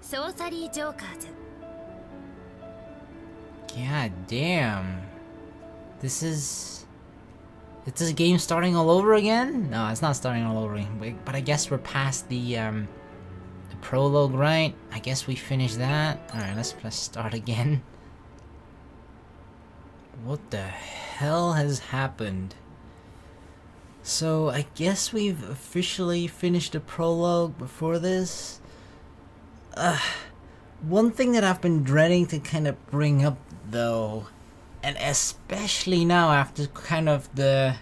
Sorcery Jokers. God damn. This is this game starting all over again? No, it's not starting all over again. But I guess we're past the prologue, right? I guess we finished that. Alright, let's start again. What the hell has happened? So, I guess we've officially finished the prologue before this. One thing that I've been dreading to kind of bring up, though, and especially now after kind of the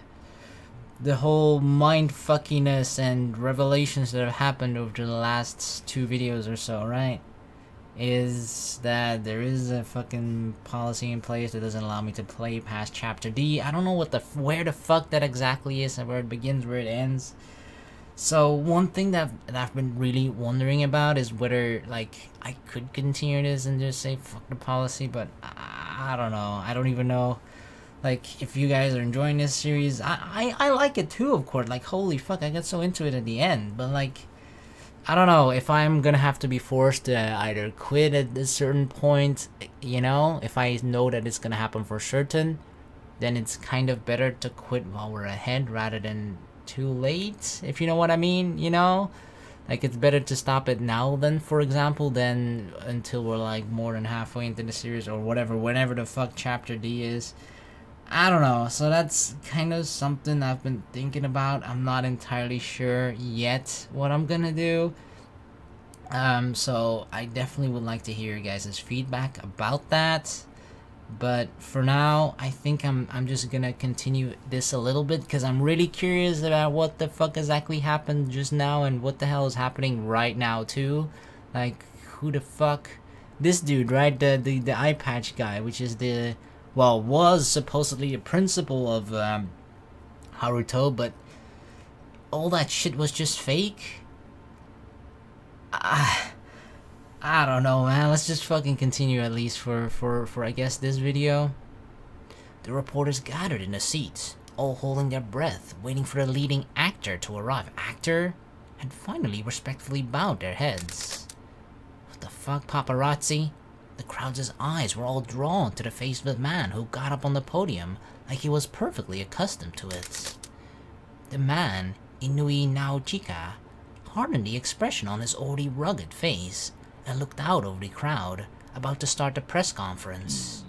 whole mind-fuckiness and revelations that have happened over the last 2 videos or so, right? Is that there is a fucking policy in place that doesn't allow me to play past Chapter D. I don't know where the fuck that exactly is and where it begins, where it ends. So one thing that I've been really wondering about is whether, like, I could continue this and just say fuck the policy, but I don't know. I don't even know. Like, if you guys are enjoying this series, I like it too, of course. Like, holy fuck, I got so into it at the end. But, like, I don't know if I'm gonna have to be forced to either quit at a certain point, you know? If I know that it's gonna happen for certain, then it's kind of better to quit while we're ahead rather than too late, if you know what I mean, you know? Like, it's better to stop it now than, for example, than until we're like more than halfway into the series or whatever, whenever the fuck Chapter D is. I don't know, so that's kind of something I've been thinking about. I'm not entirely sure yet what I'm gonna do. So I definitely would like to hear your guys' feedback about that. But for now, I think I'm just gonna continue this a little bit because I'm really curious about what the fuck exactly happened just now and what the hell is happening right now too. Like, who the fuck? This dude, right? The eye patch guy, which is the, well, was supposedly the principal of Haruto, but all that shit was just fake? I don't know, man. Let's just fucking continue at least for I guess this video. The reporters gathered in the seats, all holding their breath, waiting for the leading actor to arrive. Actor had finally respectfully bowed their heads. What the fuck, paparazzi? The crowd's eyes were all drawn to the face of the man who got up on the podium like he was perfectly accustomed to it. The man, Inui Naochika, hardened the expression on his already rugged face and looked out over the crowd, about to start the press conference.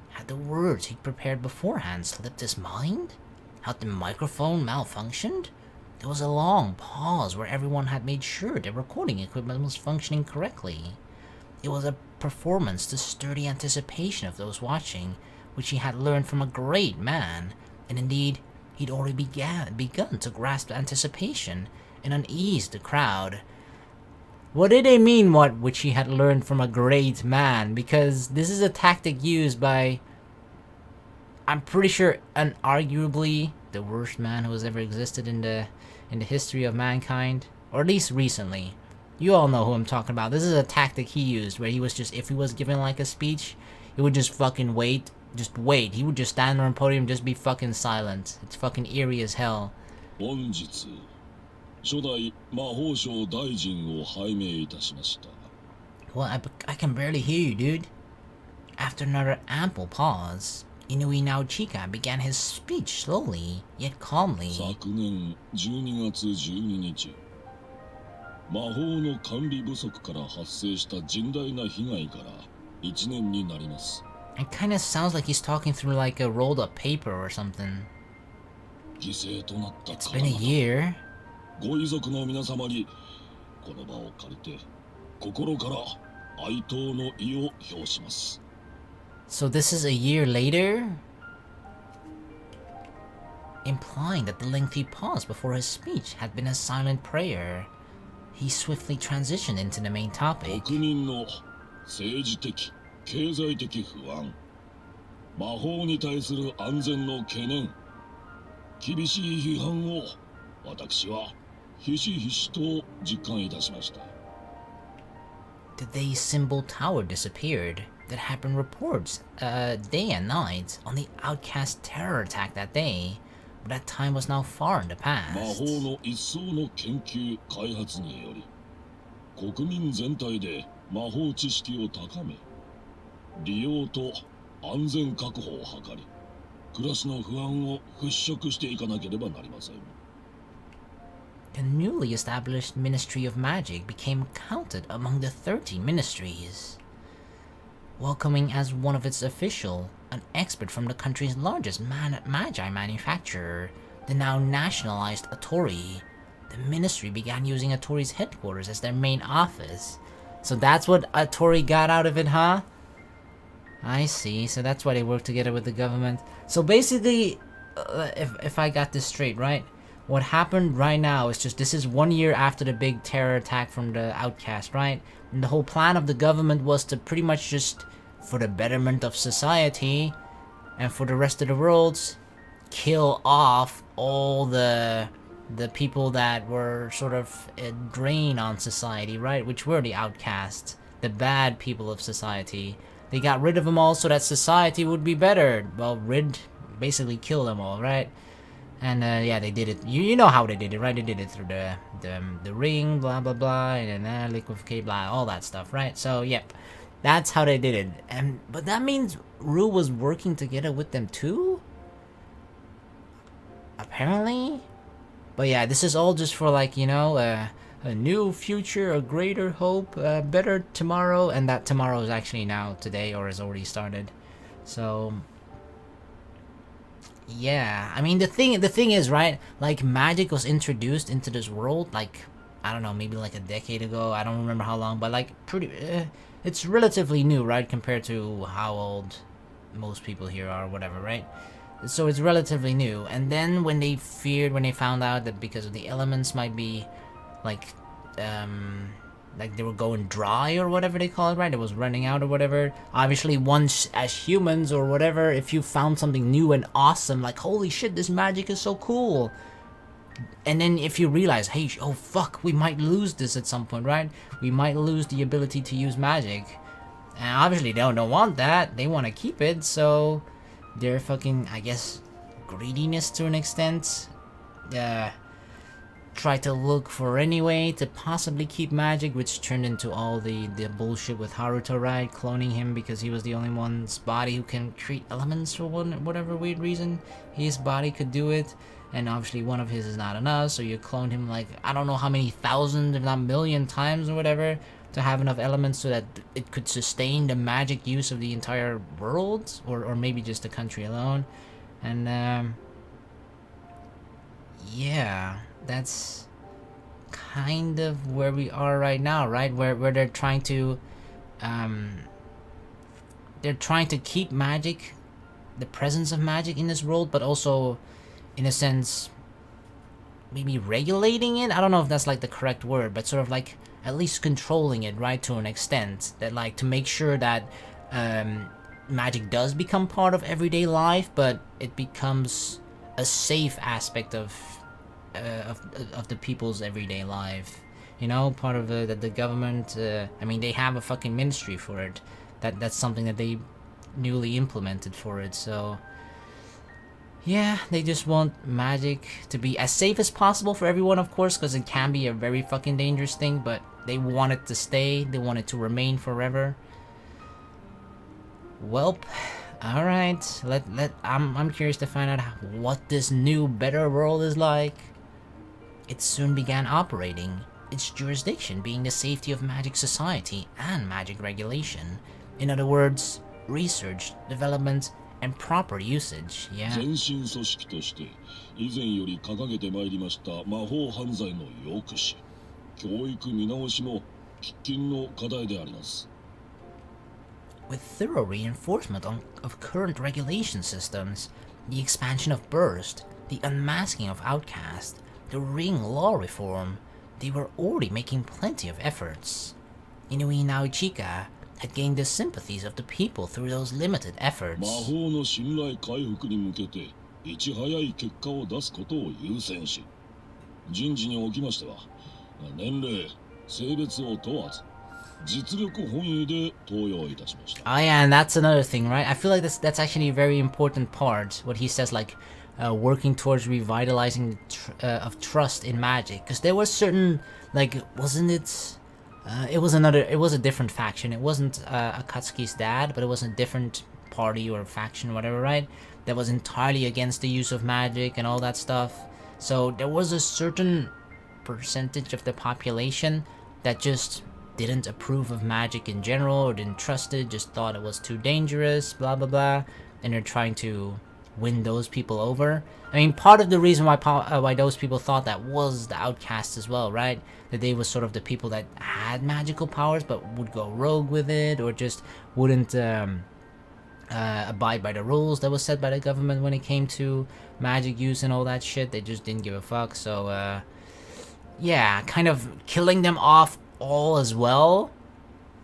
Had the words he'd prepared beforehand slipped his mind? Had the microphone malfunctioned? There was a long pause where everyone had made sure their recording equipment was functioning correctly. It was a performance to stir the anticipation of those watching, which he had learned from a great man, and indeed, he'd already begun to grasp anticipation and unease the crowd. What did they mean, which he had learned from a great man? Because this is a tactic used by, I'm pretty sure, unarguably the worst man who has ever existed in the history of mankind, or at least recently. You all know who I'm talking about. This is a tactic he used where he was just, if he was giving like a speech, he would just fucking wait. Just wait. He would just stand on the podium and just be fucking silent. It's fucking eerie as hell. Well, I can barely hear you, dude. After another ample pause, Inui Naochika began his speech slowly, yet calmly. It kinda sounds like he's talking through like a rolled up paper or something. It's been a year. So this is a year later? Implying that the lengthy pause before his speech had been a silent prayer. He swiftly transitioned into the main topic. The Day Symbol Tower disappeared. There had been reports, day and night, on the outcast terror attack that day, but that time was now far in the past. 国民全体で魔法知識を高め、利用と安全確保を図り、暮らしの不安を払拭していかなければなりません。The newly established Ministry of Magic became counted among the 30 ministries, welcoming as one of its official an expert from the country's largest magi manufacturer, the now nationalized Atori. The ministry began using Atori's headquarters as their main office. So that's what Atori got out of it, huh? I see. So that's why they work together with the government. So basically, if I got this straight, right? What happened right now is just, this is 1 year after the big terror attack from the outcast, right? And the whole plan of the government was to pretty much just, for the betterment of society and for the rest of the world, kill off all the people that were sort of a drain on society, right? Which were the outcasts, the bad people of society. They got rid of them all so that society would be better. Well, basically kill them all, right? And yeah, they did it. You know how they did it, right? They did it through the ring, blah blah blah, and then liquefied, blah, all that stuff, right? So yep, that's how they did it. But that means Rue was working together with them too, apparently. But yeah, this is all just for, like, you know, a new future, a greater hope, a better tomorrow, and that tomorrow is actually now today or has already started. So yeah, I mean, the thing is, right, like, magic was introduced into this world, like, I don't know, maybe like a decade ago. I don't remember how long, but like it's relatively new, right, compared to how old most people here are, or whatever, right? So it's relatively new. And then when they found out that because of the elements might be like they were going dry or whatever they call it, right? It was running out or whatever. Obviously, once as humans or whatever, if you found something new and awesome, like, holy shit, this magic is so cool. And then if you realize, hey, oh fuck, we might lose this at some point, right? We might lose the ability to use magic. And obviously they don't want that. They want to keep it, so their fucking, I guess, greediness to an extent, try to look for any way to possibly keep magic, which turned into all the bullshit with Haruto, right? Cloning him because he was the only one's body who can create elements for whatever weird reason. His body could do it, and obviously one of his is not enough, so you clone him like, I don't know how many thousand, if not million times or whatever, to have enough elements so that it could sustain the magic use of the entire world, or maybe just the country alone. And yeah, that's kind of where we are right now, right? Where they're trying to keep magic, the presence of magic in this world, but also, in a sense, maybe regulating it. I don't know if that's like the correct word, but sort of like at least controlling it, right, to an extent, that, like, to make sure that magic does become part of everyday life, but it becomes a safe aspect of the people's everyday life, you know, part of the government. I mean, they have a fucking ministry for it. That's something that they newly implemented for it. So yeah, they just want magic to be as safe as possible for everyone, of course, because it can be a very fucking dangerous thing, but they want it to stay, they want it to remain forever. Welp, alright, I'm curious to find out what this new, better world is like. It soon began operating, its jurisdiction being the safety of magic society and magic regulation. In other words, research, development, and proper usage. Yeah. 前進組織として以前より掲げてまいりました魔法犯罪の抑止、教育見直しも喫緊の課題であります。With thorough reinforcement of current regulation systems, the expansion of burst, the unmasking of outcast, the ring law reform, they were already making plenty of efforts. Inui Naochika had gained the sympathies of the people through those limited efforts. 魔法の信頼回復に向けていち早い結果を出すことを優先し、人事におきましては年齢、性別を問わず実力本位で登用いたしました。Oh yeah, and that's another thing, right? I feel like that's actually a very important part. What he says, like working towards revitalizing of trust in magic, because there was certain, like, wasn't it It was a different faction. It wasn't Akatsuki's dad, but it was a different party or faction, whatever, right? That was entirely against the use of magic and all that stuff. So there was a certain percentage of the population that just didn't approve of magic in general or didn't trust it, just thought it was too dangerous, blah blah blah, and they're trying to win those people over. I mean, part of the reason why those people thought that was the outcasts as well, right? That they were sort of the people that had magical powers but would go rogue with it, or just wouldn't abide by the rules that was set by the government when it came to magic use and all that shit. They just didn't give a fuck. So yeah, kind of killing them off all as well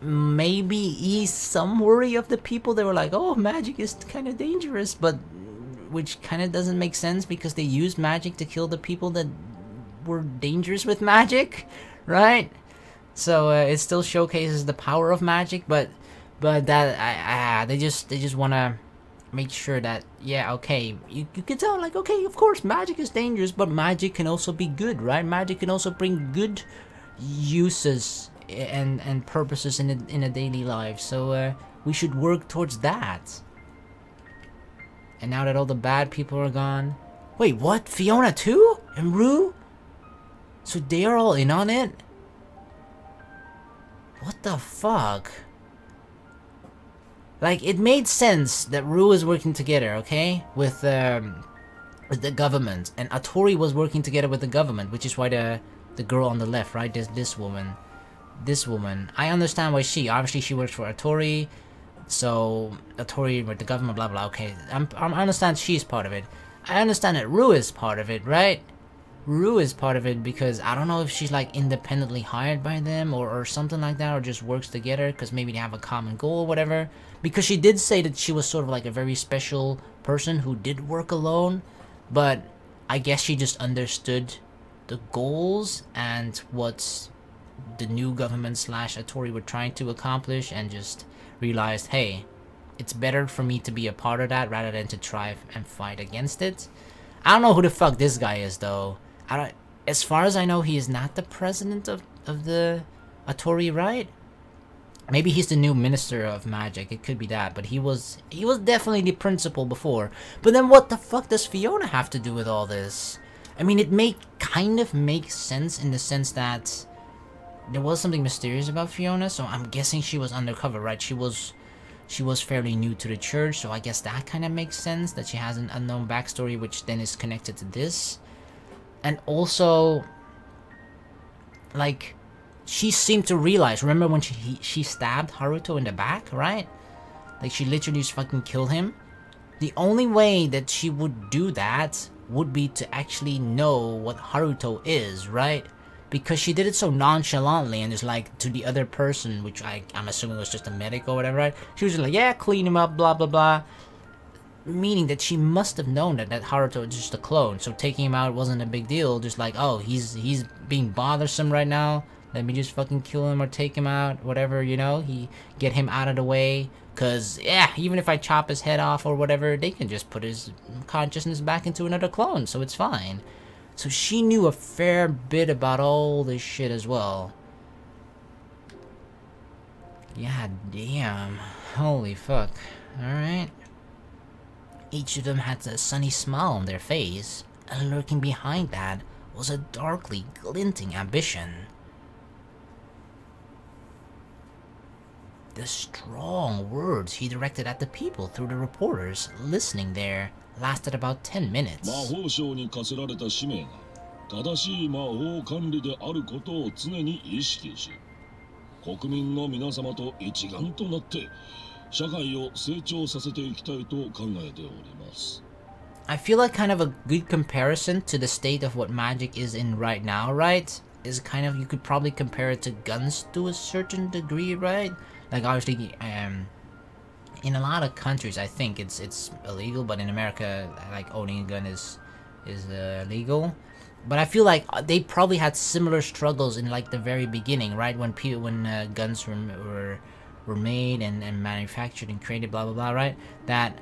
maybe ease some worry of the people. They were like, oh, magic is kind of dangerous, but which kind of doesn't make sense because they used magic to kill the people that were dangerous with magic, right? So it still showcases the power of magic, but that they just want to make sure that, yeah, okay, you can tell, like, okay, of course magic is dangerous, but magic can also be good, right? Magic can also bring good uses and purposes in a daily life, so we should work towards that. And now that all the bad people are gone, wait, what? Fiona too? And Rue? So they are all in on it? What the fuck? Like, it made sense that Rue is working together, okay, with the government, and Atori was working together with the government, which is why the girl on the left, right, this woman, I understand why obviously she works for Atori, so Atori with the government, blah blah. Okay, I understand she's part of it. I understand that Rue is part of it, right? Rue is part of it because I don't know if she's like independently hired by them or something like that, or just works together because maybe they have a common goal or whatever. Because she did say that she was sort of like a very special person who did work alone, but I guess she just understood the goals and what the new government / Atori were trying to accomplish, and just realized, hey, it's better for me to be a part of that rather than to try and fight against it. I don't know who the fuck this guy is though. As far as I know, he is not the president of the Atori, right? Maybe he's the new minister of magic. It could be that, but he was definitely the principal before. But then what the fuck does Fiona have to do with all this? I mean, it kind of makes sense in the sense that there was something mysterious about Fiona, so I'm guessing she was undercover, right? She was fairly new to the church, so I guess that kind of makes sense that she has an unknown backstory, which then is connected to this. And also, like, she seemed to realize, remember when she stabbed Haruto in the back, right? Like, she literally just fucking killed him. The only way that she would do that would be to actually know what Haruto is, right? Because she did it so nonchalantly and just like to the other person, which I'm assuming was just a medic or whatever, right? She was just like, yeah, clean him up, blah blah blah. Meaning that she must have known that Haruto was just a clone, so taking him out wasn't a big deal. Just like, oh, he's being bothersome right now, let me just fucking kill him or take him out, whatever, you know, get him out of the way. Cause yeah, even if I chop his head off or whatever, they can just put his consciousness back into another clone, so it's fine. So she knew a fair bit about all this shit as well. Yeah, damn. Holy fuck. Alright. Each of them had a sunny smile on their face, and lurking behind that was a darkly glinting ambition. The strong words he directed at the people through the reporters listening there lasted about 10 minutes. 魔法省に課せられた使命が正しい魔法管理であることを常に意識し、国民の皆様と一丸となって社会を成長させていきたいと考えております。I feel like kind of a good comparison to the state of what magic is in right now, right? Is kind of, you could probably compare it to guns to a certain degree, right? Like obviously, in a lot of countries, I think it's illegal, but in America, like owning a gun is legal. But I feel like they probably had similar struggles in like the very beginning, right? When guns were made and manufactured and created, blah blah blah, right? That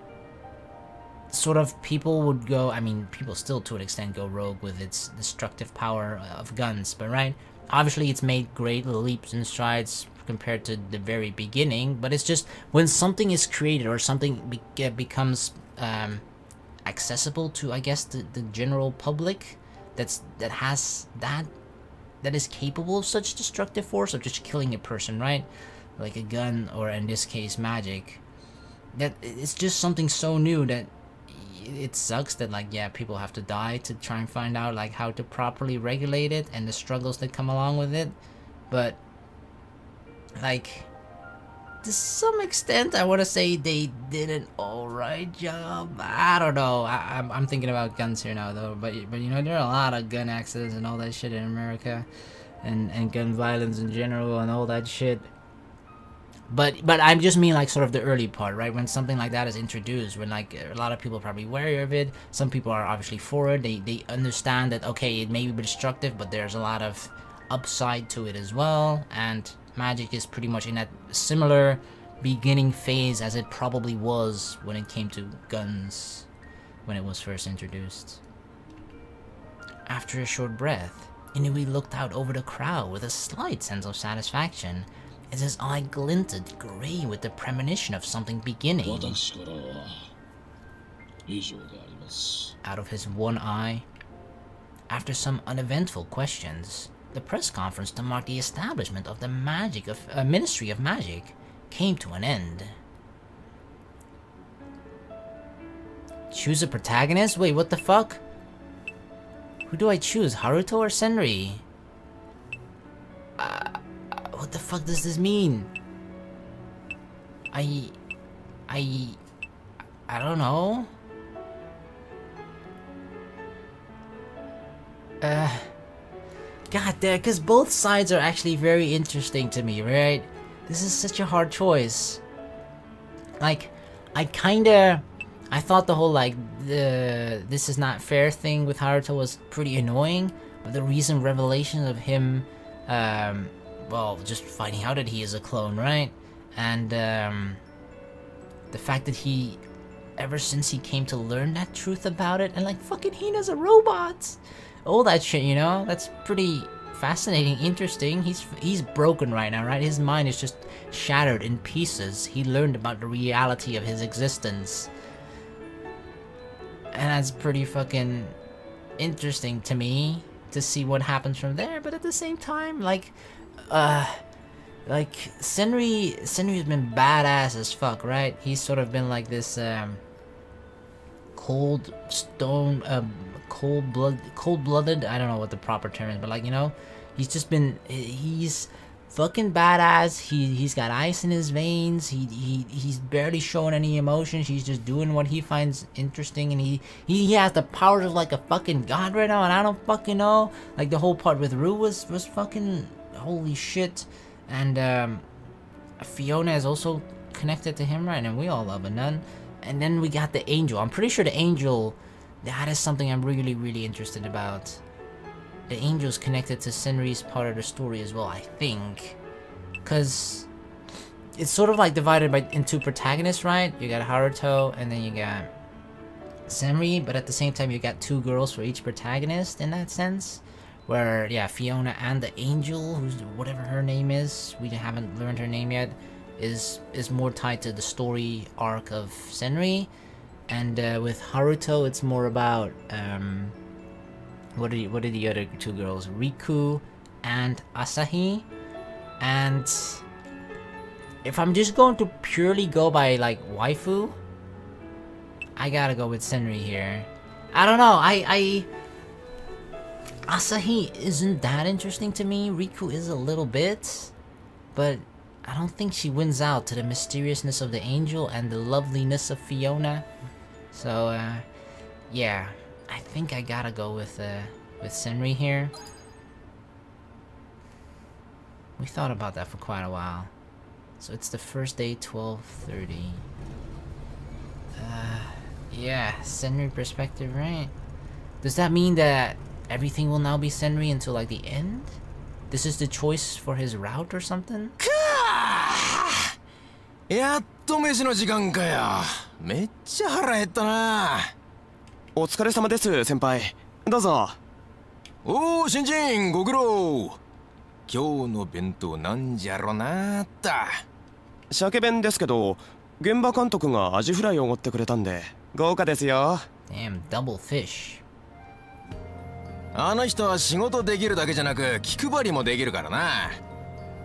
sort of people would go. I mean, people still to an extent go rogue with its destructive power of guns, but right? Obviously, it's made great leaps and strides compared to the very beginning, but it's just when something is created or something becomes accessible to, I guess, the general public that is capable of such destructive force of just killing a person, right? Like a gun, or in this case, magic. That it's just something so new that it sucks that, like, yeah, people have to die to try and find out like how to properly regulate it and the struggles that come along with it. But like, to some extent, I want to say they did an alright job. I don't know. I'm thinking about guns here now, though. But you know, there are a lot of gun accidents and all that shit in America, and gun violence in general and all that shit. But I just mean like sort of the early part, right? When something like that is introduced, when like a lot of people are probably wary of it. Some people are obviously for it. They understand that, okay, it may be destructive, but there's a lot of upside to it as well. And magic is pretty much in that similar beginning phase as it probably was when it came to guns when it was first introduced. After a short breath, Inui looked out over the crowd with a slight sense of satisfaction as his eye glinted gray with the premonition of something beginning. Out of his one eye, after some uneventful questions, the press conference to mark the establishment of the Ministry of Magic came to an end. Choose a protagonist? Wait, what the fuck? Who do I choose, Haruto or Senri? What the fuck does this mean? I don't know. God damn, because both sides are actually very interesting to me, right? This is such a hard choice. Like, I thought the whole, like, this is not fair thing with Haruto was pretty annoying, but the recent revelation of him, well, just finding out that he is a clone, right? And, the fact that he, ever since he came to learn that truth about it, and like, fucking Hina's a robot! All that shit, you know? That's pretty fascinating, interesting. He's broken right now, right? His mind is just shattered in pieces. He learned about the reality of his existence. And that's pretty fucking interesting to me to see what happens from there. But at the same time, like Senri's been badass as fuck, right? He's sort of been like this cold-blooded, I don't know what the proper term is, but like, you know, he's fucking badass. He's got ice in his veins. He's barely showing any emotions. He's just doing what he finds interesting, and he has the powers of like a fucking god right now, and I don't fucking know. Like, the whole part with Rue was fucking holy shit. And Fiona is also connected to him, right? And we all love a nun. And then we got the angel. I'm pretty sure the angel, that is something I'm really, really interested about. The angel's connected to Senri's part of the story as well, I think. Because it's sort of like divided into protagonists, right? You got Haruto, and then you got Senri, but at the same time you got two girls for each protagonist in that sense. Where, yeah, Fiona and the angel, who's whatever her name is, we haven't learned her name yet, is more tied to the story arc of Senri. And with Haruto, it's more about what are the other two girls? Riku and Asahi. And if I'm just going to purely go by like waifu, I gotta go with Senri here. I don't know. Asahi isn't that interesting to me. Riku is a little bit, but I don't think she wins out to the mysteriousness of the angel and the loveliness of Fiona. So, yeah, I think I gotta go with Senri here. We thought about that for quite a while. So it's the first day, 12:30. Yeah, Senri perspective, right? Does that mean that everything will now be Senri until like the end? This is the choice for his route or something? やっと飯の時間かよ。めっちゃ腹減ったな。お疲れ様です、先輩。どうぞ。おお、新人、ご苦労。今日の弁当なんじゃろなーった。鮭弁ですけど、現場監督がアジフライをおごってくれたんで豪華ですよ。 Damn, double fish. あの人は仕事できるだけじゃなく気配りもできるからな。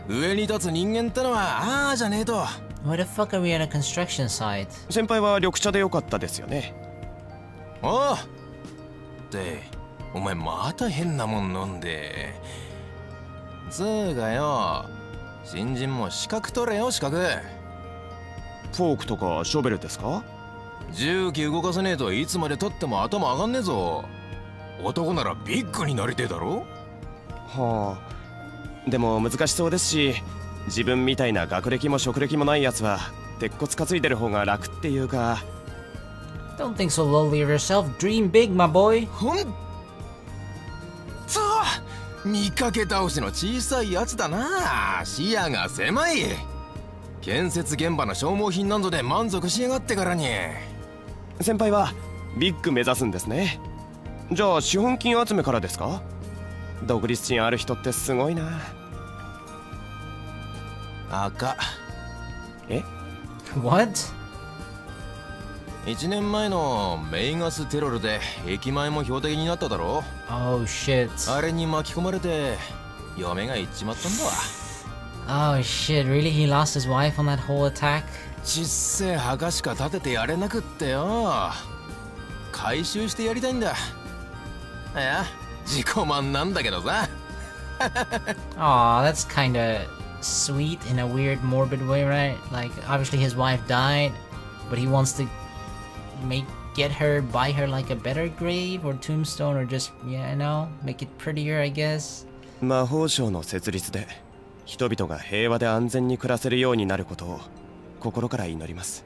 上に立つ人間ってのはああじゃねえと。 Why the fuck are we at a construction site? 先輩は緑茶でよかったですよね。おうってお前また変なもん飲んで。つーがよ、新人も資格取れよ資格。フォークとかショベルですか？重機動かせねえといつまでたっても頭上がんねえぞ。男ならビッグになりてえだろ。はあ、でも難しそうですし、自分みたいな学歴も職歴もないやつは鉄骨担いでる方が楽っていうか。 Don't think so lowly of yourself. Dream big, my boy. ほんと見かけ倒しの小さいやつだな。視野が狭い。建設現場の消耗品なんぞで満足しやがってからに。先輩はビッグ目指すんですね。じゃあ資本金集めからですか？独立心ある人ってすごいな。赤。え？ What? 1年前のメイガステロルで駅前も標的になっただろ。 Oh shit. あれに巻き込まれて嫁が行っちまったんだ。 Oh shit, really? He lost his wife on that whole attack? ちっせえ墓しか建ててやれなくってよ。回収してやりたいんだ。いや、自己満なんだけどさ。Aw, that's kinda sweet in a weird, morbid way, right? Like, obviously his wife died, but he wants to get her, buy her like a better grave or tombstone, or just, yeah, you know, make it prettier, I guess. 魔法省の設立で人々が平和で安全に暮らせるようになることを心から祈ります。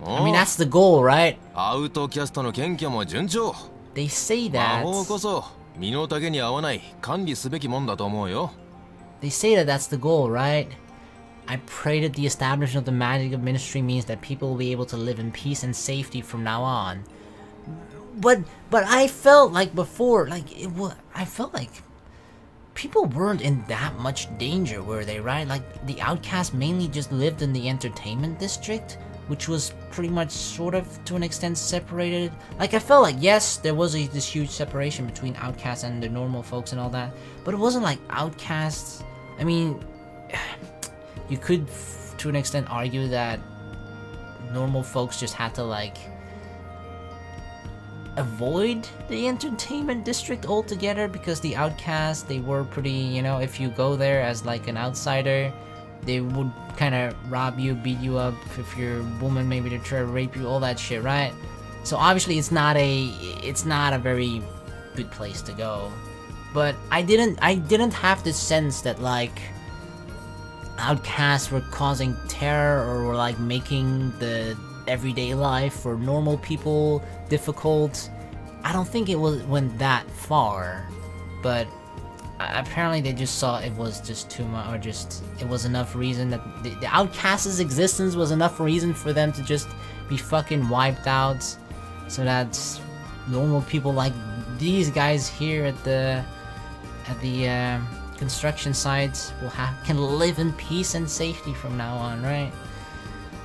I mean, that's the goal, right? アウトキャストの謙虚も順調。 They say 魔 that. 法こそ身の丈に合わない管理すべきもんだと思うよ。 They say that that's the goal, right? I pray that the establishment of the magic of ministry means that people will be able to live in peace and safety from now on. But I felt like before, like I felt like people weren't in that much danger, were they, right? Like the outcasts mainly just lived in the entertainment district, which was pretty much sort of to an extent separated. Like I felt like yes, there was this huge separation between outcasts and the normal folks and all that, but it wasn't like outcasts. I mean, you could to an extent argue that normal folks just had to like avoid the entertainment district altogether, because the outcasts, they were pretty, you know, if you go there as like an outsider, they would kind of rob you, beat you up. If you're a woman, maybe they try to rape you, all that shit, right? So obviously it's not a very good place to go. But I didn't have the sense that like outcasts were causing terror or were like making the everyday life for normal people difficult. I don't think it went that far, but apparently they just saw it was just too much, or just it was enough reason that the outcast's existence was enough reason for them to just be fucking wiped out, so that normal people like these guys here at the construction sites can live in peace and safety from now on, right?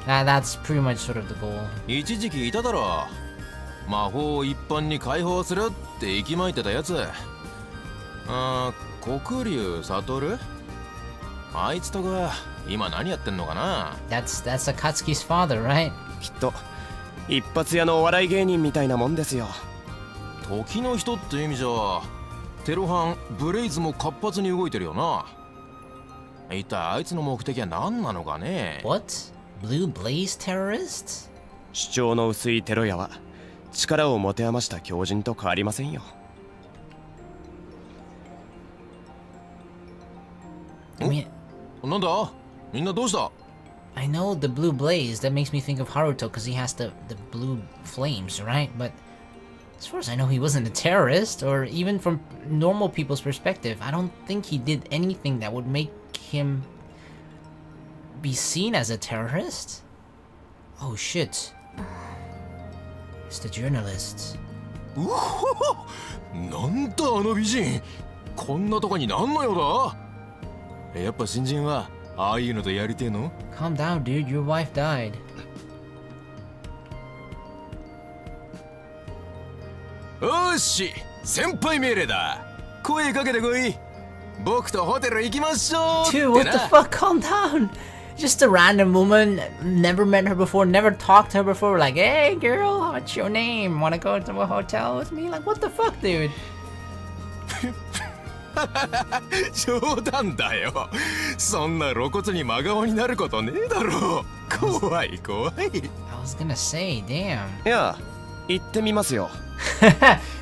That's pretty much sort of the goal. 一時期いただろ。魔法を一般に解放するって息巻いてたやつ。黒龍悟？あいつとか今何やってんのかな？ That's Akatsuki's father, right? きっと一発屋のお笑い芸人みたいなもんですよ。時の人って意味じゃテロ犯ブレイズも活発に動いてるよな。一体あいつの目的は何なのかね？ What? Blue Blaze terrorists? 主張の薄いテロ屋は力を持て余した狂人と変わりませんよ。なんだ？みんなどうした？ I know the blue blaze, that makes me think of Haruto because he has the blue flames, right? But as far as I know, he wasn't a terrorist, or even from normal people's perspective, I don't think he did anything that would make him be seen as a terrorist. Oh shit. It's the journalist. うほ、なんだあの美人。こんなとこになんの用だ。やっぱ新人はああいうのとやりてえの？ Calm down, dude. Your wife died. よし、先輩命令だ。声かけてこい。僕とホテル行きましょう。 Dude, what the fuck? Calm down. Just a random woman. Never met her before. Never talked to her before. Like, hey, girl, what's your name? Wanna go to a hotel with me? Like, what the fuck, dude? 冗談だよ。そんな露骨に真顔になることねえだろう。怖い怖い。 I was gonna say, damn. いや、行ってみますよ。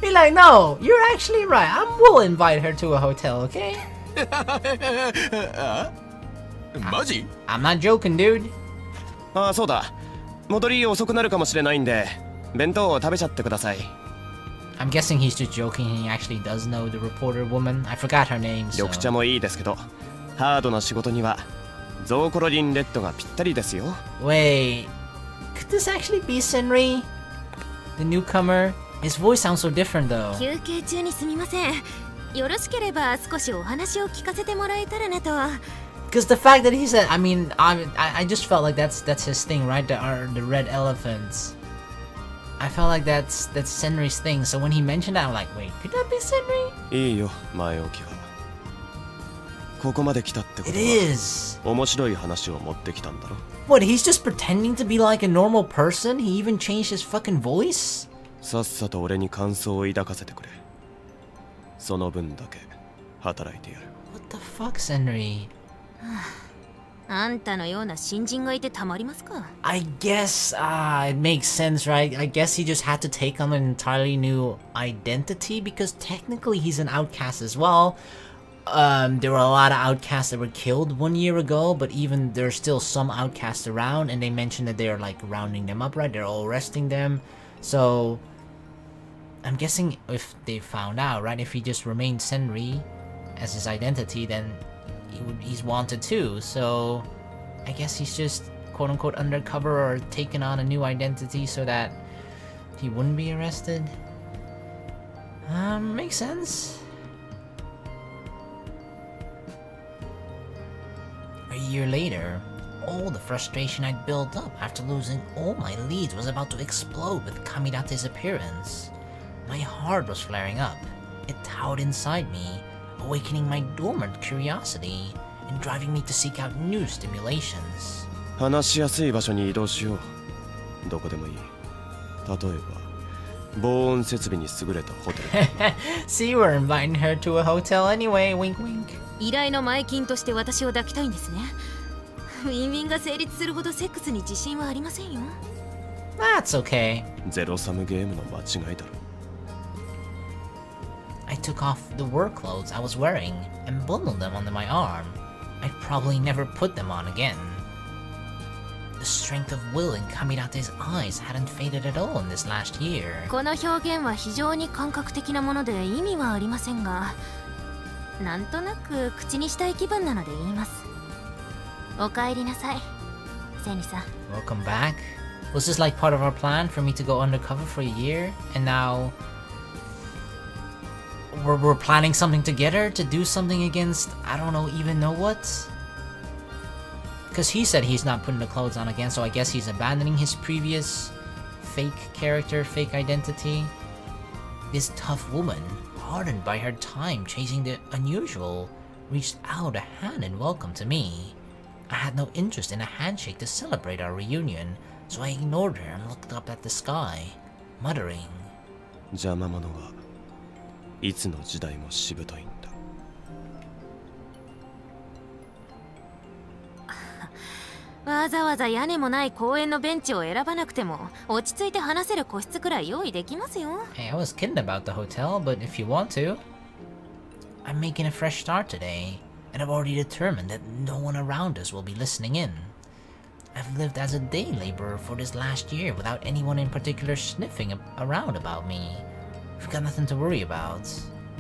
He's like, no, you're actually right. I will invite her to a hotel, okay? マジ？ I'm not joking, dude. ああ、そうだ。戻り遅くなるかもしれないんで、弁当を食べちゃってください。I'm guessing he's just joking and he actually does know the reporter woman. I forgot her name, so... 緑茶もいいですけど、ハードな仕事にはゾーコロリンレッドがぴったりですよ。Wait, could this actually be Senri? The newcomer? His voice sounds so different though. 休憩中にすみません。よろしければ少しお話を聞かせてもらえたらなと。Because the fact that he said, I mean, I just felt like that's his thing, right? The red elephants. I felt like that's Senri's thing. So when he mentioned that, I'm like, wait, could that be Senri? いいよ、前置きは。ここまで来たってこと It は is. 面白い話を持ってきたんだろ。 What? He's just pretending to be like a normal person? He even changed his fucking voice? さっさと俺に感想を抱かせてくれ。その分だけ働いてやる。 What the fuck, Senri? あんたのような新人がいてたまりますか？ I guess it makes sense, right? I guess he just had to take on an entirely new identity because technically he's an outcast as well. There were a lot of outcasts that were killed 1 year ago, but even there's still some outcasts around, and they mentioned that they're like rounding them up, right? They're all arresting them. So I'm guessing if they found out, right? If he just remained Senri as his identity, then he's wanted too. So I guess he's just quote-unquote undercover or taking on a new identity so that he wouldn't be arrested. Makes sense. A year later, all the frustration I'd built up after losing all my leads was about to explode with Kamidate's appearance. My heart was flaring up. It towered inside me, awakening my dormant curiosity and driving me to seek out new stimulations. 話しやすい場所に移動しよう。どこでもいい。例えば、防音設備に優れたホテル。See, we're inviting her to a hotel anyway, wink wink. 依頼の前金として私を抱きたいんですね。ウィンウィンが成立するほどセックスに自信はありませんよ。That's okay. ゼロサムゲームの間違いだろ。I took off the work clothes I was wearing and bundled them onto my arm. I'd probably never put them on again. The strength of will in Kamidate's eyes hadn't faded at all in this last year. この表現は非常に感覚的なもので意味はありませんが、なんとなく口にしたい気分なので言います。お帰りなさい、セニさん。Welcome back. Was this like part of our plan for me to go undercover for a year? And now we're planning something together to do something against, I don't even know what? Because he said he's not putting the clothes on again, so I guess he's abandoning his previous fake character, fake identity. This tough woman, hardened by her time chasing the unusual, reached out a hand in welcome to me. I had no interest in a handshake to celebrate our reunion, so I ignored her and looked up at the sky, muttering. 邪魔者はいつの時代もしぶといんだ。わざわざ屋根もない公園のベンチを選ばなくても落ち着いて話せる個室くらい用意できますよ。Hey, I was kidding about the hotel, but if you want to. I'm making a fresh start today, and I've already determined that no one around us will be listening in. I've lived as a day laborer for this last year without anyone in particular sniffing around about me. We've got nothing to worry about.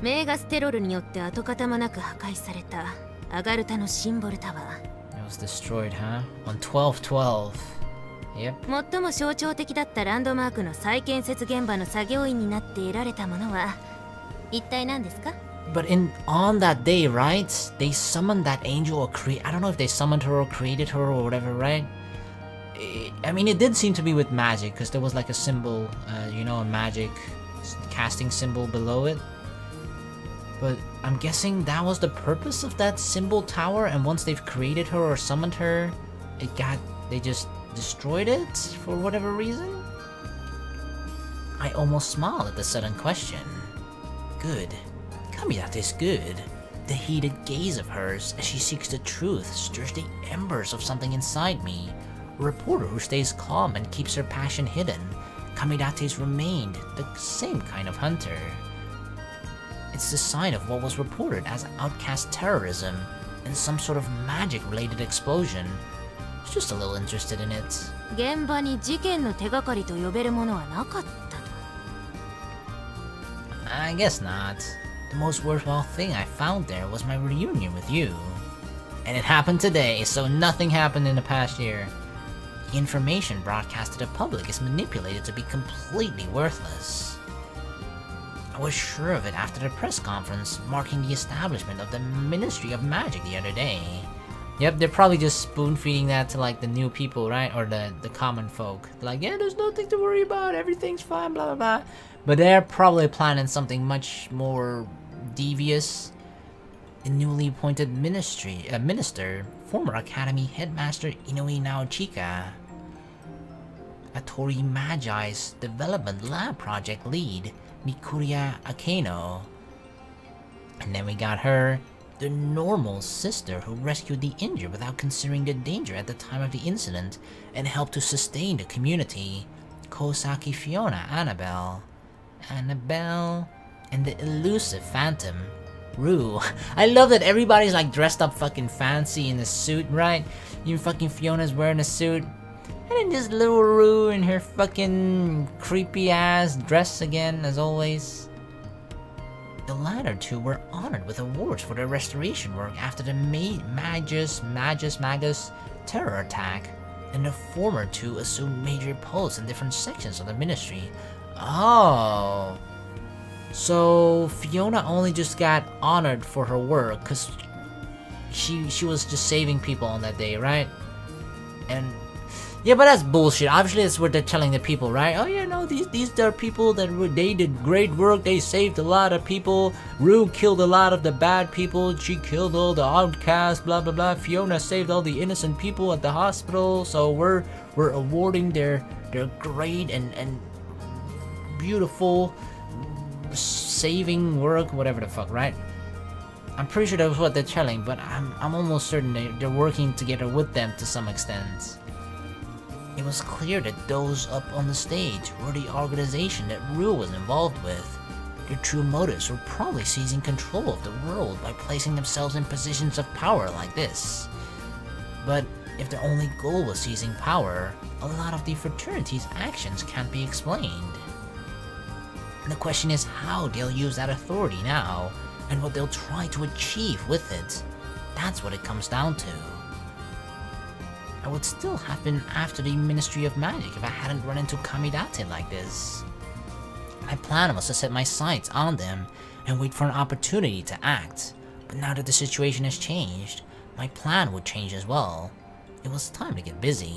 メーガステロルによって跡形もなく破壊されたアガルタのシンボルタワー。It was destroyed, huh? On 12/12. Yep. 最も象徴的だったランドマークの再建設現場の作業員になって得られたものは一体何ですか？ But on that day, right? They summoned that angel or I don't know if they summoned her or created her or whatever, right? I mean, it did seem to be with magic because there was like a symbol, you know, a magic casting symbol below it. But I'm guessing that was the purpose of that symbol tower, and once they've created her or summoned her, they just destroyed it for whatever reason? I almost smiled at the sudden question. Good. Kamidate's good. The heated gaze of hers as she seeks the truth stirs the embers of something inside me. A reporter who stays calm and keeps her passion hidden. Kamidate's remained the same kind of hunter. It's the sign of what was reported as outcast terrorism and some sort of magic-related explosion. I was just a little interested in it. 現場に事件の手がかりと呼べるものはなかったと。 I guess not. The most worthwhile thing I found there was my reunion with you. And it happened today, so nothing happened in the past year. The information broadcast to the public is manipulated to be completely worthless. I was sure of it after the press conference marking the establishment of the Ministry of Magic the other day. Yep, they're probably just spoon-feeding that to like the new people, right? Or the common folk. Like, yeah, there's nothing to worry about, everything's fine, blah blah blah. But they're probably planning something much more devious. The newly appointed minister, former Academy Headmaster Inoue Naochika. Atori Magi's development lab project lead, Mikuria Akeno. And then we got her, the normal sister who rescued the injured without considering the danger at the time of the incident and helped to sustain the community, Kosaki Fiona Annabelle, and the elusive Phantom, Rue. I love that everybody's like dressed up fucking fancy in a suit, right? Even fucking Fiona's wearing a suit. And then this little Rue in her fucking creepy ass dress again, as always. The latter two were honored with awards for their restoration work after the Magus terror attack, and the former two assumed major posts in different sections of the ministry. Oh. So Fiona only just got honored for her work because she was just saving people on that day, right? And yeah, but that's bullshit. Obviously, that's what they're telling the people, right? Oh yeah, no, these are people that they did great work. They saved a lot of people. Rue killed a lot of the bad people. She killed all the outcasts. Blah blah blah. Fiona saved all the innocent people at the hospital. So we're awarding their great and beautiful saving work, whatever the fuck, right? I'm pretty sure that's what they're telling, but I'm almost certain they're working together with them to some extent. It was clear that those up on the stage were the organization that Rue was involved with. Their true motives were probably seizing control of the world by placing themselves in positions of power like this. But if their only goal was seizing power, a lot of the fraternity's actions can't be explained. And the question is how they'll use that authority now, and what they'll try to achieve with it. That's what it comes down to. I would still have been after the Ministry of Magic if I hadn't run into Kamidate like this. My plan was to set my sights on them and wait for an opportunity to act, but now that the situation has changed, my plan would change as well. It was time to get busy.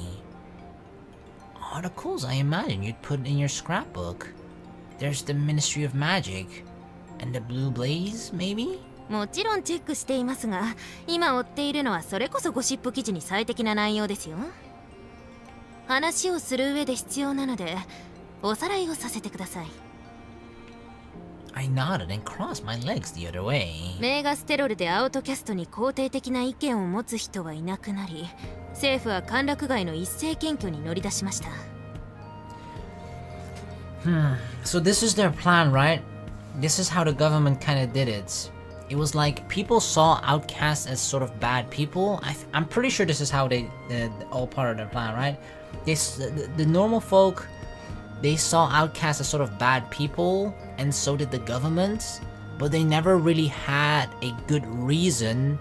Articles I imagine you'd put in your scrapbook. There's the Ministry of Magic, and the Blue Blaze, maybe? もちろんチェックしていますが、今追っているのはそれこそゴシップ記事に最適な内容ですよ。話をする上で必要なので、おさらいをさせてください。I nodded and crossed my legs the other way. メーガステロルでアウトキャストに肯定的な意見を持つ人はいなくなり、政府は歓楽街の一斉検挙に乗り出しました。So this is their plan, right? This is how the government kind of did it. It was like people saw outcasts as sort of bad people. I'm pretty sure this is how they all part of their plan, right? The normal folk, they saw outcasts as sort of bad people, and so did the government, but they never really had a good reason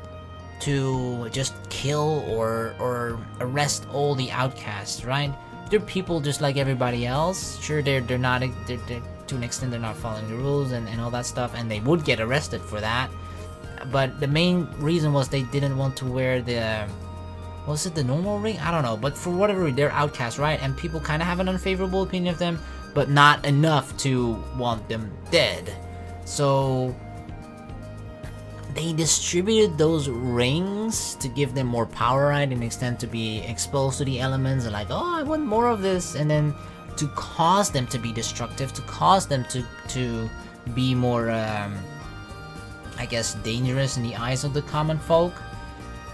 to just kill or arrest all the outcasts, right? they're people just like everybody else. Sure, they're not they're to an extent they're not following the rules and all that stuff, and they would get arrested for that. But the main reason was they didn't want to wear the, was it the normal ring? I don't know, but for whatever reason, they're outcasts, right? And people kind of have an unfavorable opinion of them, but not enough to want them dead. So they distributed those rings to give them more power, right? And extent to be exposed to the elements and like, oh, I want more of this, and then to cause them to be destructive, to cause them to be more, I guess, dangerous in the eyes of the common folk.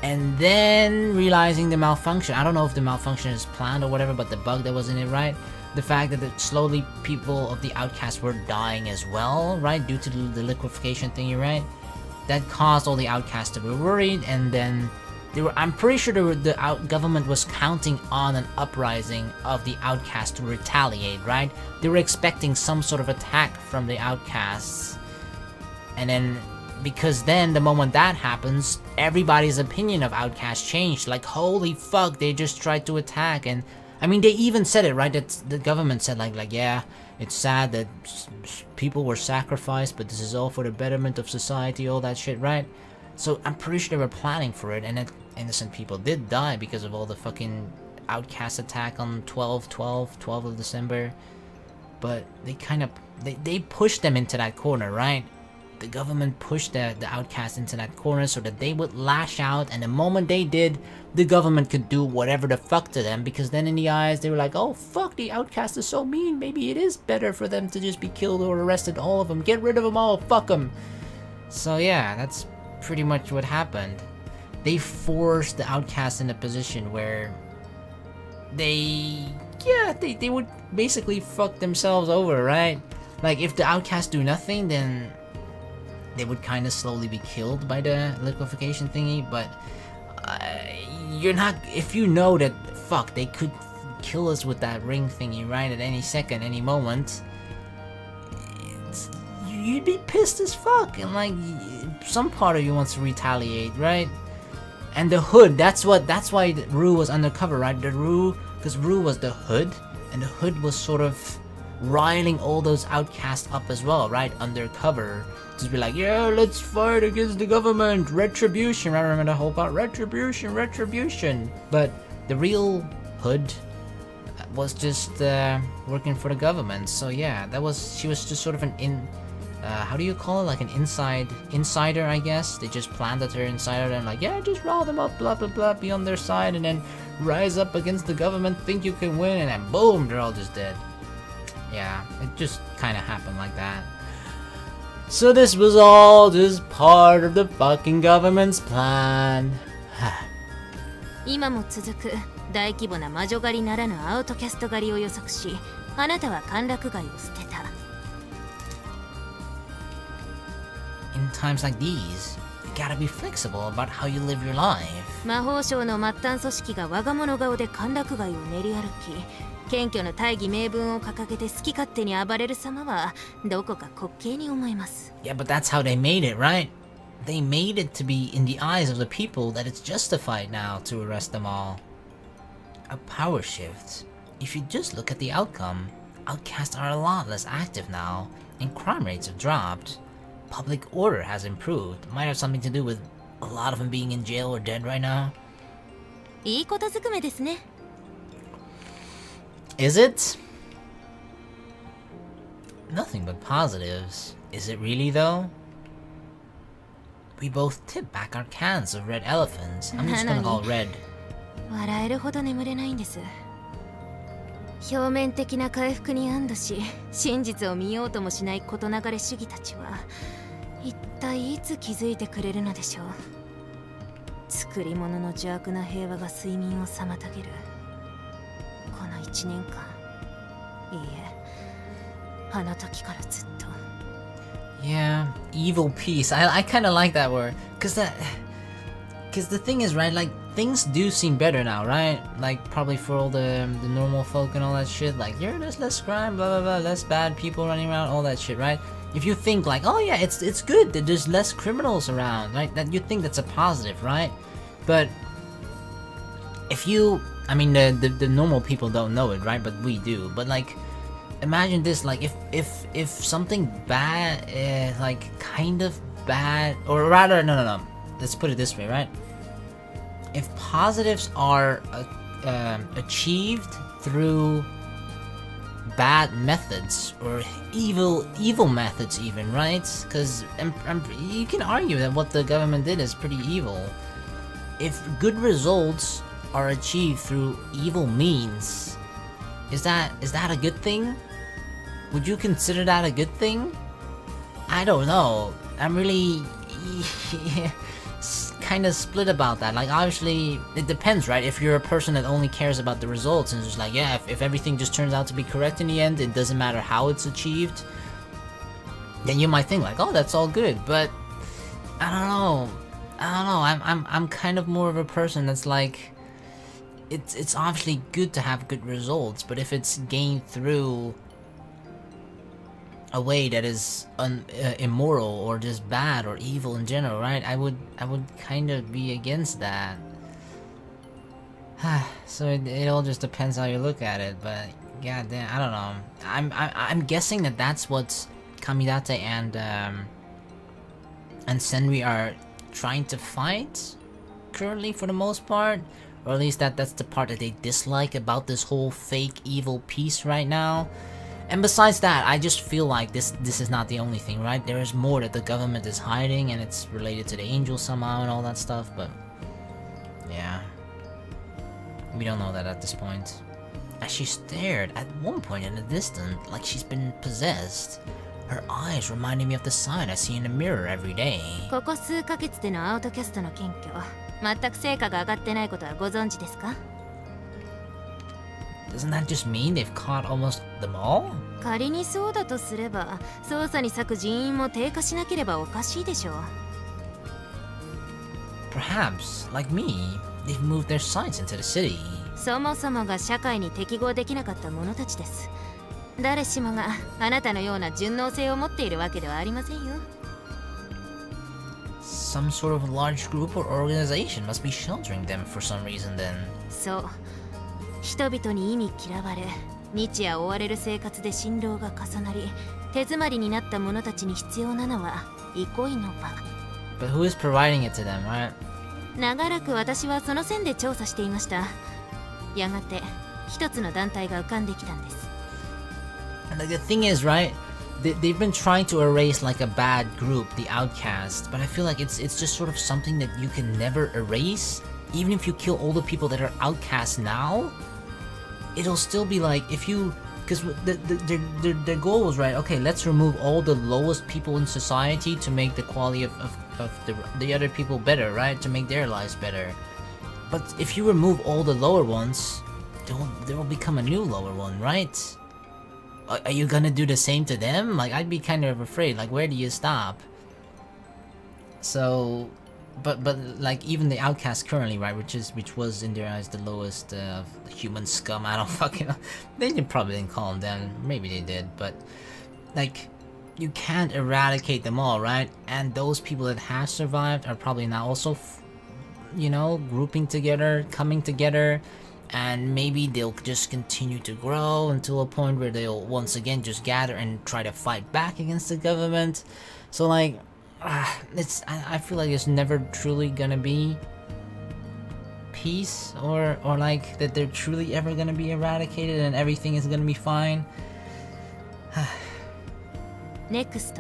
And then realizing the malfunction, I don't know if the malfunction is planned or whatever, but the bug that was in it, right? The fact that slowly people of the outcasts were dying as well, right? Due to the liquefaction thingy, right? That caused all the outcasts to be worried, and then I'm pretty sure the government was counting on an uprising of the outcasts to retaliate, right? They were expecting some sort of attack from the outcasts. And then, because then, the moment that happens, everybody's opinion of outcasts changed. Like, holy fuck, they just tried to attack. And, I mean, they even said it, right? That the government said, like, yeah, it's sad that people were sacrificed, but this is all for the betterment of society, all that shit, right? So I'm pretty sure they were planning for it, and innocent people did die because of all the fucking outcast attack on 12 of December. But they kind of, they pushed them into that corner, right? The government pushed the outcasts into that corner so that they would lash out, and the moment they did, the government could do whatever the fuck to them, because then in the eyes they were like, oh fuck, the outcast is so mean, maybe it is better for them to just be killed or arrested, all of them, get rid of them all, fuck them. So yeah, that's pretty much what happened. They forced the outcasts in a position where they would basically fuck themselves over, right? Like, if the outcasts do nothing, then they would kind of slowly be killed by the liquefaction thingy, but you're not, if you know that, fuck, they could kill us with that ring thingy, right, at any second, any moment, you'd be pissed as fuck, and like, some part of you wants to retaliate, right? And the hood, that's why Rue was undercover, right? Because Rue was the hood, and the hood was sort of riling all those outcasts up as well, right? Undercover. Just be like, yeah, let's fight against the government, retribution, right? Remember the whole part, retribution. But the real hood was just working for the government. So yeah, she was just sort of an how do you call it? Like an insider, I guess. They just planted her insider and like, yeah, just rile them up, blah blah blah, be on their side, and then rise up against the government, think you can win, and then boom, they're all just dead. Yeah, it just kind of happened like that. So this was all just part of the fucking government's plan. 今も続く大規模な魔女狩りならぬアウトキャスト狩りを予測し、あなたは歓楽街を捨てた。In times like these, you gotta be flexible about how you live your life. 魔法省の末端組織が我が物顔で歓楽街を練り歩き、謙虚の大義名分を掲げて好き勝手に暴れる様はどこか滑稽に思えます。Yeah, but that's how they made it, right? They made it to be in the eyes of the people that it's justified now to arrest them all. A power shift. If you just look at the outcome, outcasts are a lot less active now, and crime rates have dropped. Public order has improved. Might have something to do with a lot of them being in jail or dead right now. いいことずくめですね。Is it? Nothing but positives. Is it really though? We both tip back our cans of red elephants. I'm just gonna call red. 笑えるほど眠れないんです。表面的な回復に安堵し、真実を見ようともしない事流れ主義たちは一体いつ気づいてくれるのでしょう。作り物の邪悪な平和が睡眠を妨げるこの1年間、いいえ、あの時からずっと。Yeah, evil peace. I kind of like that word, cause the thing is, right, like, things do seem better now, right? Like, probably for all the normal folk and all that shit, like, yeah, there's less crime, blah blah blah, less bad people running around, all that shit, right? If you think like, oh yeah, it's good that there's less criminals around, right? That you think that's a positive, right? But if you I mean, the normal people don't know it, right? But we do. But like, imagine this: like, if something bad, like kind of bad, or rather, no. Let's put it this way, right? If positives are achieved through bad methods or evil methods, even, right? Because you can argue that what the government did is pretty evil. If good results are achieved through evil means, is that a good thing? Would you consider that a good thing? I don't know. I'm really kind of split about that. Like, obviously it depends, right? If you're a person that only cares about the results and just like, yeah, if everything just turns out to be correct in the end, it doesn't matter how it's achieved, then you might think like, oh, that's all good. But I don't know. I'm kind of more of a person that's like, it's obviously good to have good results, but if it's gained through a way that is immoral or just bad or evil in general, right? I would kind of be against that. So it all just depends how you look at it. But goddamn, I don't know. I'm guessing that that's what Kamidate and Senri are trying to fight currently, for the most part, or at least that's the part that they dislike about this whole fake evil piece right now. And besides that, I just feel like this is not the only thing, right? There is more that the government is hiding, and it's related to the angels somehow and all that stuff, but yeah, we don't know that at this point. As she stared at one point in the distance, like she's been possessed, her eyes reminded me of the sign I see in the mirror every day. ここ数ヶ月でのアウトキャストの検挙、全く成果が上がってないことはご存知ですか？ Doesn't that just mean they've caught almost them all? 仮にそうだとすれば、捜査に割く人員も低下しなければおかしいでしょう。Perhaps, like me, they've moved their sights into the city. そもそもが社会に適合できなかった者たちです。誰しもがあなたのような順応性を持っているわけではありませんよ。Some sort of large group or organization must be sheltering them for some reason then. そう。人々に意味嫌われ、日夜追われる生活で辛労が重なり、手詰まりになった者たちに必要なのは憩いの場。But who is providing it to them, right? 長らく私はその線で調査していました。やがて一つの団体が浮かんできたんです。And the thing is, right? They've been trying to erase like a bad group, the outcast, but I feel like it's just sort of something that you can never erase, even if you kill all the people that are outcast now. It'll still be like, if you, because their goal was, right, okay, let's remove all the lowest people in society to make the quality of the other people better, right, to make their lives better. But if you remove all the lower ones, there will become a new lower one, right? Are you gonna do the same to them? Like, I'd be kind of afraid, like, where do you stop? So, but like, even the outcast currently, right, which was in their eyes the lowest of human scum, I don't fucking know. Probably didn't call them down, maybe they did, but like, you can't eradicate them all, right? And those people that have survived are probably now also, you know, grouping together, coming together, and maybe they'll just continue to grow until a point where they'll once again just gather and try to fight back against the government. So like, I feel like it's never truly gonna be peace, or like that they're truly ever gonna be eradicated and everything is gonna be fine. Next.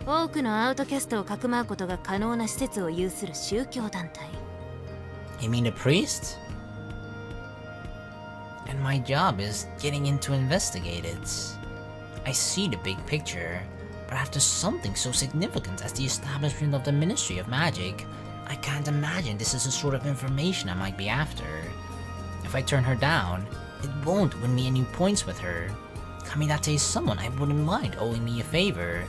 多くのアウトキャストをかくまうことが可能な施設を有する宗教団体。You mean a priest? And my job is getting in to investigate it. I see the big picture, but after something so significant as the establishment of the Ministry of Magic, I can't imagine this is the sort of information I might be after. If I turn her down, it won't win me any points with her. Kamidate is someone I wouldn't mind owing me a favor.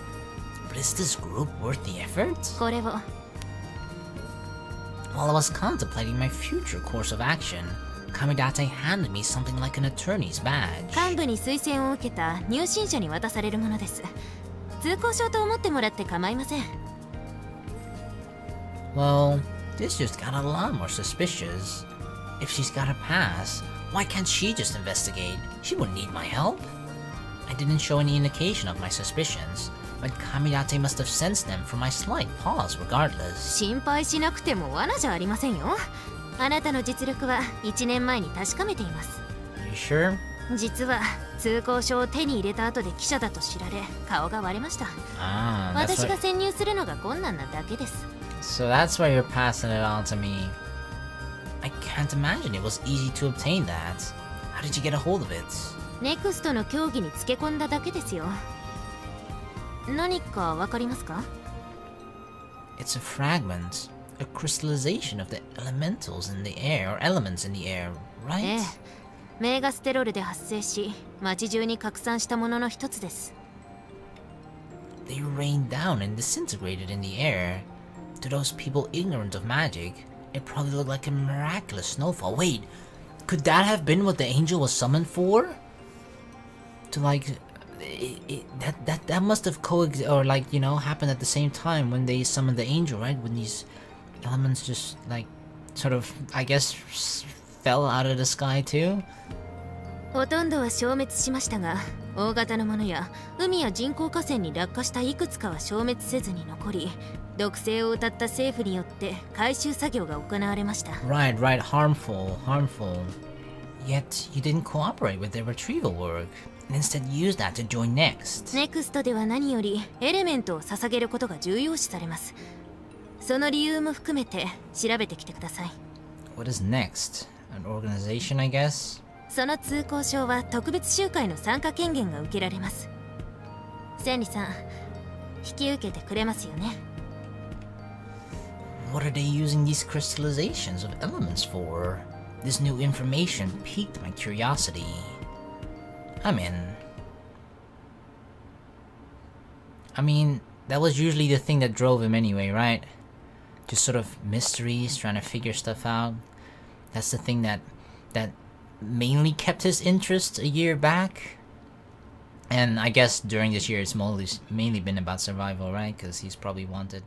But is this group worth the effort? これを。While I was contemplating my future course of action, Kamidate handed me something like an attorney's badge. 幹部に推薦を受けた入信者に渡されるものです。通行証と思ってもらって構いません。Well, this just got a lot more suspicious. If she's got a pass, why can't she just investigate? She wouldn't need my help. I didn't show any indication of my suspicions, but Kamidate must have sensed them from my slight pause regardless. 心配しなくても罠じゃありませんよ。あなたの実力は1年前に確かめています。You sure? 実は通行証を手に入れた後で記者だと知られ顔が割れました。Ah, that's 私が why... 潜入するのが困難なだけです。 So that's why you're passing it on to me. I can't imagine it was easy to obtain that. How did you get a hold of it? ネクストの競技につけ込んだだけですよ。何かわかりますか？ It's a fragment, a crystallization of the elementals in the air, or elements in the air, え right? え、メガステロールで発生し、街中に拡散したものの一つです。They rained down and disintegrated in the air. To those people ignorant of magic, it probably looked like a miraculous snowfall. Wait, could that have been what the angel was summoned for? To like, that must have or like, you know, happened at the same time when they summoned the angel, right? When these elements just like, sort of, I guess, fell out of the sky too. ほとんどは消滅しましたが、大型のものや海や人工河川に落下したいくつかは消滅せずに残り、毒性を謳った政府によって回収作業が行われました。Right, harmful. Yet you didn't cooperate with their retrieval work, and instead used that to join next. ネクストでは何よりエレメントを捧げることが重要視されます。その理由も含めて調べてきてください。What is next? An organization, I guess? その通行証は特別集会の参加権限が受けられます。千里さん、引き受けてくれますよね。What are they using these crystallizations of elements for? This new information piqued my curiosity. I'm in. I mean, that was usually the thing that drove him anyway, right? Just sort of mysteries, trying to figure stuff out. That's the thing that mainly kept his interest a year back. And I guess during this year it's mainly been about survival, right? Because he's probably wanted